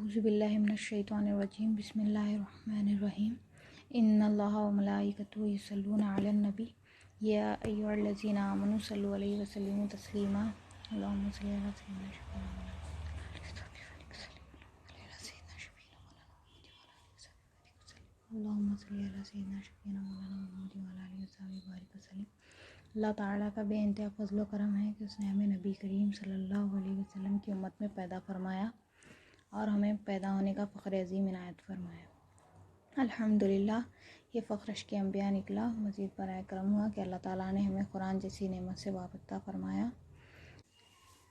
اعوذ باللہ من الشیطان الرجیم بسم اللہ الرحمن الرحیم ان اللہ و ملائکتہ یصلون علی النبی یا ایھا الذین آمنوا صلوا علیہ وسلموا تسلیما اللہم صل علی سیدنا اللہم صل علی سیدنا شفیعنا مولانا محمد وعلی آلہ وصحبہ وبارک وسلم۔ اللہ تعالیٰ کا بے انتہا فضل و کرم ہے کہ اس نے ہمیں نبی کریم صلی اللہ علیہ وسلم کی امت میں پیدا فرمایا اور ہمیں پیدا ہونے کا فخر عظیم عنایت فرمایا۔ الحمدللہ یہ فخر اشک انبیاء نکلا۔ مزید برائے کرم ہوا کہ اللہ تعالیٰ نے ہمیں قرآن جیسی نعمت سے وابستہ فرمایا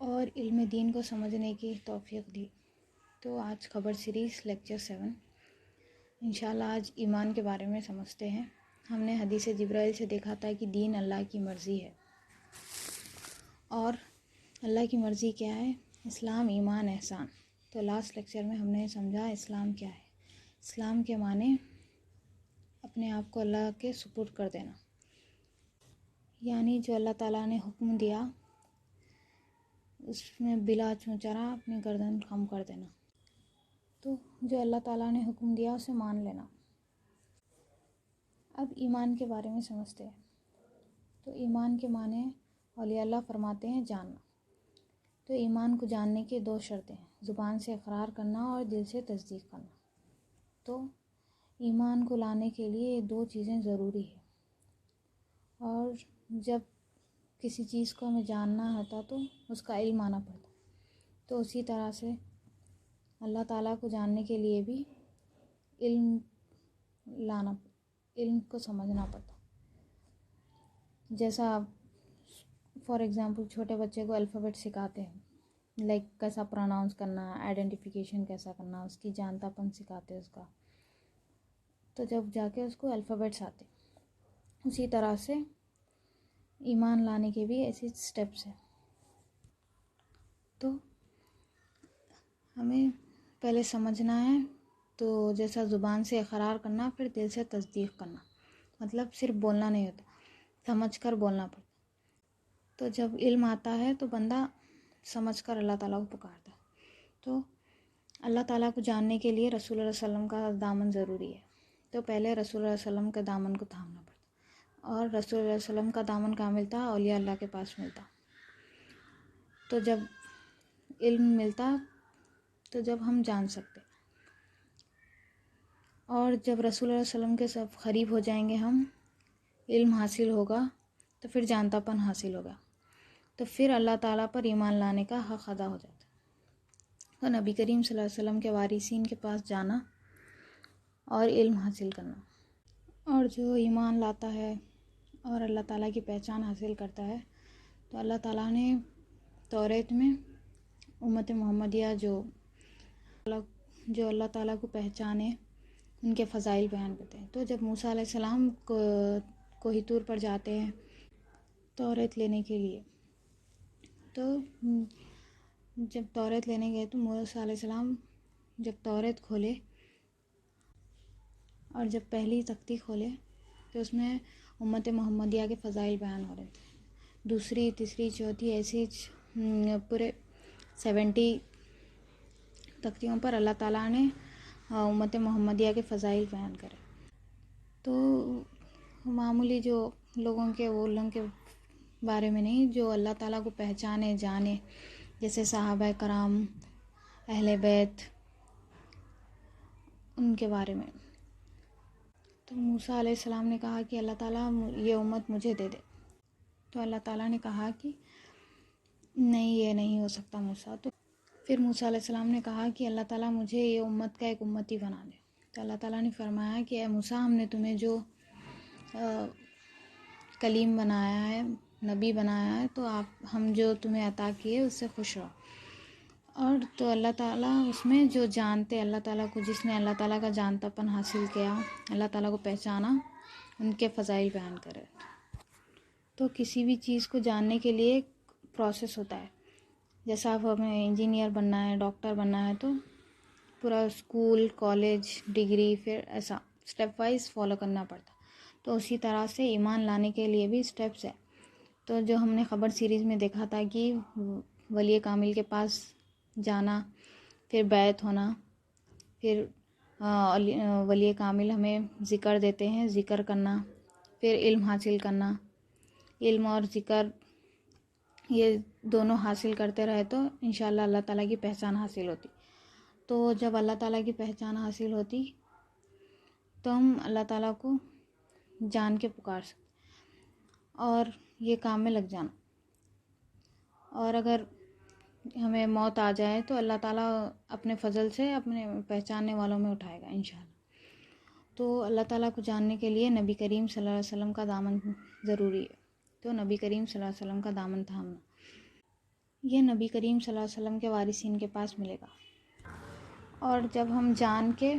اور علم دین کو سمجھنے کی توفیق دی۔ تو آج خبر سیریز لیکچر 7 انشاءاللہ آج ایمان کے بارے میں سمجھتے ہیں۔ ہم نے حدیث جبرائیل سے دیکھا تھا کہ دین اللہ کی مرضی ہے، اور اللہ کی مرضی کیا ہے؟ اسلام، ایمان، احسان۔ تو لاسٹ لیکچر میں ہم نے سمجھا اسلام کیا ہے۔ اسلام کے معنی اپنے آپ کو اللہ کے سپرد کر دینا، یعنی جو اللہ تعالیٰ نے حکم دیا اس میں بلا چونچرا اپنی گردن خم کر دینا۔ تو جو اللہ تعالیٰ نے حکم دیا اسے مان لینا۔ اب ایمان کے بارے میں سمجھتے ہیں۔ تو ایمان کے معنی اولیاء اللہ فرماتے ہیں جاننا۔ تو ایمان کو جاننے کے 2 شرطیں ہیں، زبان سے اقرار کرنا اور دل سے تصدیق کرنا۔ تو ایمان کو لانے کے لیے یہ 2 چیزیں ضروری ہیں، اور جب کسی چیز کو ہمیں جاننا ہوتا تو اس کا علم آنا پڑتا۔ تو اسی طرح سے اللہ تعالیٰ کو جاننے کے لیے بھی علم کو سمجھنا پڑتا۔ جیسا فار ایگزامپل چھوٹے بچے کو الفابیٹ سکھاتے ہیں، لائک کیسا پروناؤنس کرنا، آئیڈینٹیفیکیشن کیسا کرنا، اس کی جانتا پن سکھاتے ہیں اس کا، تو جب جا کے اس کو الفابیٹس آتے۔ اسی طرح سے ایمان لانے کے بھی ایسی سٹیپس ہیں۔ تو ہمیں پہلے سمجھنا ہے، تو جیسا زبان سے اقرار کرنا، پھر دل سے تصدیق کرنا، مطلب صرف بولنا نہیں ہوتا، سمجھ کر بولنا پڑتا۔ تو جب علم آتا ہے تو بندہ سمجھ کر اللہ تعالیٰ کو پکارتا ہے۔ تو اللہ تعالیٰ کو جاننے کے لیے رسول اللہ صلی اللہ علیہ وسلم کا دامن ضروری ہے۔ تو پہلے رسول اللہ صلی اللہ علیہ وسلم کے دامن کو تھامنا پڑتا، اور رسول اللہ صلی اللہ علیہ وسلم کا دامن کہاں ملتا؟ اولیاء اللہ کے پاس ملتا۔ تو جب علم ملتا تو جب ہم جان سکتے، اور جب رسول اللہ صلی اللہ علیہ وسلم کے سب قریب ہو جائیں گے ہم، علم حاصل ہوگا تو پھر جانتا پن حاصل ہوگا، تو پھر اللہ تعالیٰ پر ایمان لانے کا حق ادا ہو جاتا۔ تو نبی کریم صلی اللہ علیہ وسلم کے وارثین کے پاس جانا اور علم حاصل کرنا، اور جو ایمان لاتا ہے اور اللہ تعالیٰ کی پہچان حاصل کرتا ہے، تو اللہ تعالیٰ نے توریت میں امت محمدیہ جو اللہ تعالیٰ کو پہچانے ان کے فضائل بیان کرتے ہیں۔ تو جب موسیٰ علیہ السلام کوہ طور پر جاتے ہیں توریت لینے کے لیے، تو جب توریت لینے گئے تو موسیٰ علیہ السلام جب توریت کھولے اور جب پہلی تختی کھولے تو اس میں امت محمدیہ کے فضائل بیان ہو رہے تھے۔ دوسری، تیسری، چوتھی، ایسی پورے 70 تختیوں پر اللہ تعالیٰ نے امت محمدیہ کے فضائل بیان کرے۔ تو معمولی جو لوگوں کے بارے میں نہیں، جو اللہ تعالیٰ کو پہچانے جانے، جیسے صحابہ کرام، اہل بیت، ان کے بارے میں۔ تو موسیٰ علیہ السلام نے کہا کہ اللہ تعالیٰ یہ امت مجھے دے دے، تو اللہ تعالیٰ نے کہا کہ نہیں، یہ نہیں ہو سکتا موسیٰ۔ تو پھر موسیٰ علیہ السلام نے کہا کہ اللہ تعالیٰ مجھے یہ امت کا ایک امتی بنا دے۔ تو اللہ تعالیٰ نے فرمایا کہ اے موسیٰ، ہم نے تمہیں جو کلیم بنایا ہے، نبی بنایا ہے، تو ہم جو تمہیں عطا کیے اس سے خوش رہو۔ اور تو اللہ تعالیٰ اس میں جو جانتے اللہ تعالیٰ کو، جس نے اللہ تعالیٰ کا جانتا پن حاصل کیا، اللہ تعالیٰ کو پہچانا، ان کے فضائل بیان کرے۔ تو کسی بھی چیز کو جاننے کے لیے ایک پروسیس ہوتا ہے۔ جیسا اب ہمیں انجینئر بننا ہے، ڈاکٹر بننا ہے، تو پورا اسکول، کالج، ڈگری، پھر ایسا اسٹیپ وائز فالو کرنا پڑتا۔ تو اسی طرح سے ایمان لانے کے لیے بھی اسٹیپس ہے۔ تو جو ہم نے خبر سیریز میں دیکھا تھا کہ ولی کامل کے پاس جانا، پھر بیعت ہونا، پھر ولی کامل ہمیں ذکر دیتے ہیں، ذکر کرنا، پھر علم حاصل کرنا. علم اور ذکر یہ دونوں حاصل کرتے رہے تو انشاءاللہ اللہ تعالیٰ کی پہچان حاصل ہوتی. تو جب اللہ تعالیٰ کی پہچان حاصل ہوتی تو ہم اللہ تعالیٰ کو جان کے پکار سکتے اور یہ کام میں لگ جانا. اور اگر ہمیں موت آ جائے تو اللہ تعالیٰ اپنے فضل سے اپنے پہچاننے والوں میں اٹھائے گا انشاءاللہ. تو اللہ تعالیٰ کو جاننے کے لیے نبی کریم صلی اللہ علیہ وسلم کا دامن ضروری ہے. تو نبی کریم صلی اللہ علیہ وسلم کا دامن تھامنا، یہ نبی کریم صلی اللہ علیہ وسلم کے وارثین کے پاس ملے گا. اور جب ہم جان کے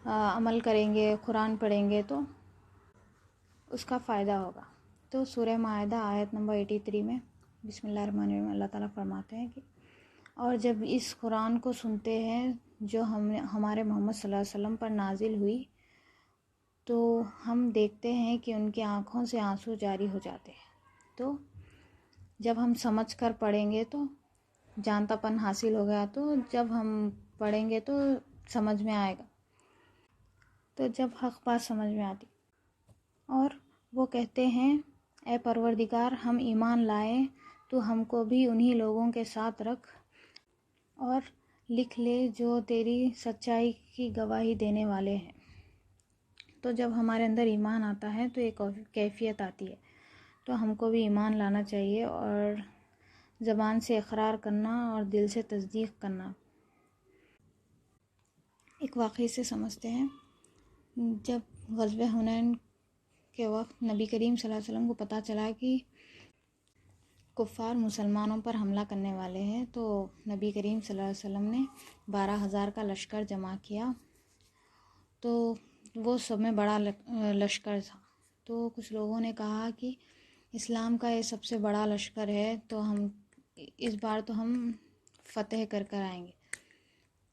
عمل کریں گے، قرآن پڑھیں گے تو اس کا فائدہ ہوگا. تو سورہ مائدہ آیت نمبر 83 میں بسم اللہ الرحمن الرحیم اللہ تعالیٰ فرماتے ہیں کہ اور جب اس قرآن کو سنتے ہیں جو ہمارے محمد صلی اللہ علیہ وسلم پر نازل ہوئی تو ہم دیکھتے ہیں کہ ان کی آنکھوں سے آنسو جاری ہو جاتے ہیں. تو جب ہم سمجھ کر پڑھیں گے تو جانتا پن حاصل ہو گیا، تو جب ہم پڑھیں گے تو سمجھ میں آئے گا. تو جب حق بات سمجھ میں آتی اور وہ کہتے ہیں اے پروردگار ہم ایمان لائے تو ہم کو بھی انہی لوگوں کے ساتھ رکھ اور لکھ لے جو تیری سچائی کی گواہی دینے والے ہیں. تو جب ہمارے اندر ایمان آتا ہے تو ایک کیفیت آتی ہے، تو ہم کو بھی ایمان لانا چاہیے اور زبان سے اقرار کرنا اور دل سے تصدیق کرنا. ایک واقعے سے سمجھتے ہیں. جب غزوہ حنین کے وقت نبی کریم صلی اللہ علیہ وسلم کو پتہ چلا کہ کفار مسلمانوں پر حملہ کرنے والے ہیں تو نبی کریم صلی اللہ علیہ وسلم نے 12,000 کا لشکر جمع کیا. تو وہ سب میں بڑا لشکر تھا. تو کچھ لوگوں نے کہا کہ اسلام کا یہ سب سے بڑا لشکر ہے تو ہم اس بار تو ہم فتح کر کر آئیں گے.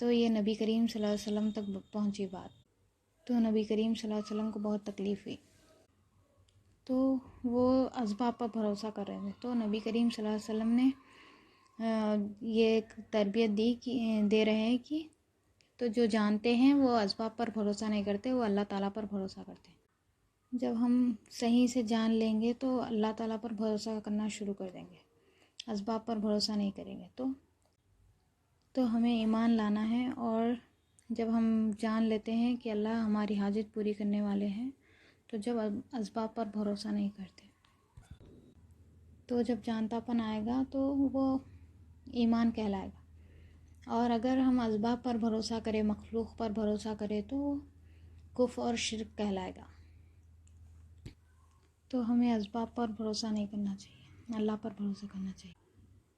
تو یہ نبی کریم صلی اللہ علیہ وسلم تک پہنچی بات. تو نبی کریم صلی اللہ علیہ وسلم کو بہت تکلیف ہوئی. تو وہ اسباب پر بھروسہ کر رہے تھے. تو نبی کریم صلی اللہ علیہ وسلم نے یہ ایک تربیت دے رہے ہیں کہ تو جو جانتے ہیں وہ اسباب پر بھروسہ نہیں کرتے، وہ اللہ تعالیٰ پر بھروسہ کرتے ہیں. جب ہم صحیح سے جان لیں گے تو اللہ تعالیٰ پر بھروسہ کرنا شروع کر دیں گے، اسباب پر بھروسہ نہیں کریں گے. تو ہمیں ایمان لانا ہے اور جب ہم جان لیتے ہیں کہ اللہ ہماری حاجت پوری کرنے والے ہیں تو جب اسباب پر بھروسہ نہیں کرتے تو جب جانتا پن آئے گا تو وہ ایمان کہلائے گا. اور اگر ہم اسباب پر بھروسہ کریں، مخلوق پر بھروسہ کریں تو کفر اور شرک کہلائے گا. تو ہمیں اسباب پر بھروسہ نہیں کرنا چاہیے، اللہ پر بھروسہ کرنا چاہیے.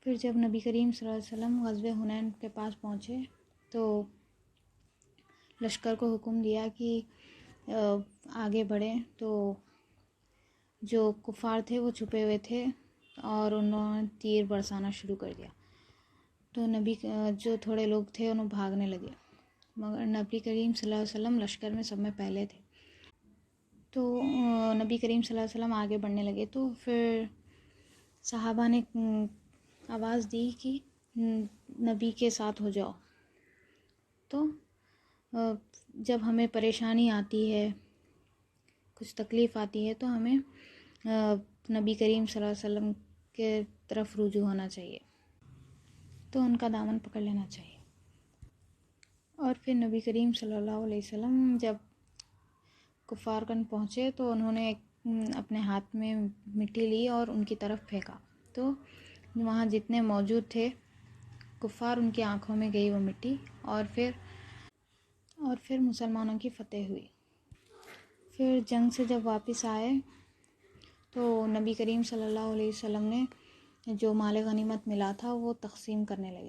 پھر جب نبی کریم صلی اللہ علیہ وسلم غزوہ حنین کے پاس پہنچے تو لشکر کو حکم دیا کہ آگے بڑھیں. تو جو کفار تھے وہ چھپے ہوئے تھے اور انہوں نے تیر برسانا شروع کر دیا. تو جو تھوڑے لوگ تھے انہوں بھاگنے لگے، مگر نبی کریم صلی اللہ علیہ وسلم لشکر میں سب میں پہلے تھے. تو نبی کریم صلی اللہ علیہ وسلم آگے بڑھنے لگے. تو پھر صحابہ نے آواز دی کہ نبی کے ساتھ ہو جاؤ. تو جب ہمیں پریشانی آتی ہے، کچھ تکلیف آتی ہے تو ہمیں نبی کریم صلی اللہ علیہ وسلم کے طرف رجوع ہونا چاہیے، تو ان کا دامن پکڑ لینا چاہیے. اور پھر نبی کریم صلی اللہ علیہ وسلم جب کفار گن پہنچے تو انہوں نے اپنے ہاتھ میں مٹی لی اور ان کی طرف پھینکا. تو وہاں جتنے موجود تھے کفار ان کی آنکھوں میں گئی وہ مٹی اور پھر مسلمانوں کی فتح ہوئی. پھر جنگ سے جب واپس آئے تو نبی کریم صلی اللہ علیہ وسلم نے جو مال غنیمت ملا تھا وہ تقسیم کرنے لگے.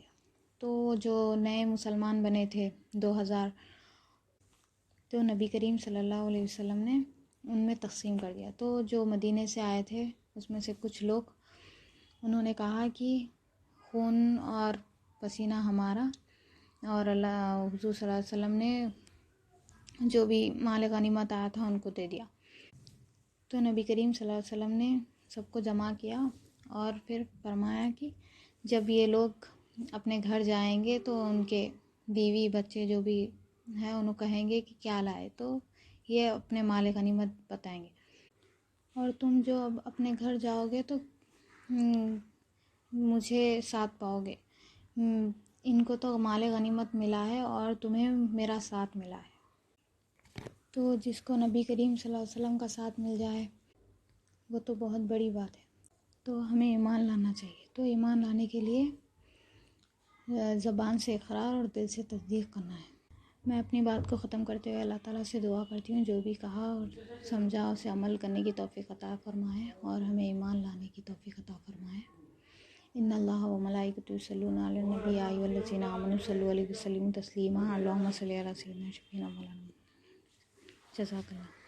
تو جو نئے مسلمان بنے تھے 2,000 تو نبی کریم صلی اللہ علیہ وسلم نے ان میں تقسیم کر دیا. تو جو مدینے سے آئے تھے اس میں سے کچھ لوگ انہوں نے کہا کہ خون اور پسینہ ہمارا، اور حضور صلی اللہ علیہ وسلم نے جو بھی مال غنیمت آیا تھا ان کو دے دیا. تو نبی کریم صلی اللہ علیہ وسلم نے سب کو جمع کیا اور پھر فرمایا کہ جب یہ لوگ اپنے گھر جائیں گے تو ان کے بیوی بچے جو بھی ہیں انہوں کہیں گے کہ کیا لائے، تو یہ اپنے مال غنیمت بتائیں گے. اور تم جو اب اپنے گھر جاؤ گے تو مجھے ساتھ پاؤ گے. ان کو تو مال غنیمت ملا ہے اور تمہیں میرا ساتھ ملا ہے. تو جس کو نبی کریم صلی اللہ علیہ وسلم کا ساتھ مل جائے وہ تو بہت بڑی بات ہے. تو ہمیں ایمان لانا چاہیے. تو ایمان لانے کے لیے زبان سے اقرار اور دل سے تصدیق کرنا ہے. میں اپنی بات کو ختم کرتے ہوئے اللہ تعالیٰ سے دعا کرتی ہوں جو بھی کہا اور سمجھا اسے عمل کرنے کی توفیق عطا فرمائے اور ہمیں ایمان لانے کی توفیق عطا فرمائے. ان اللہ و ملائکتہ یصلون علی النبی یا ایھا الذین آمنوا صلوا علیہ وسلموا تسلیما. اللہم صل علی سیدنا شفیعنا مولانا. جزاک اللہ.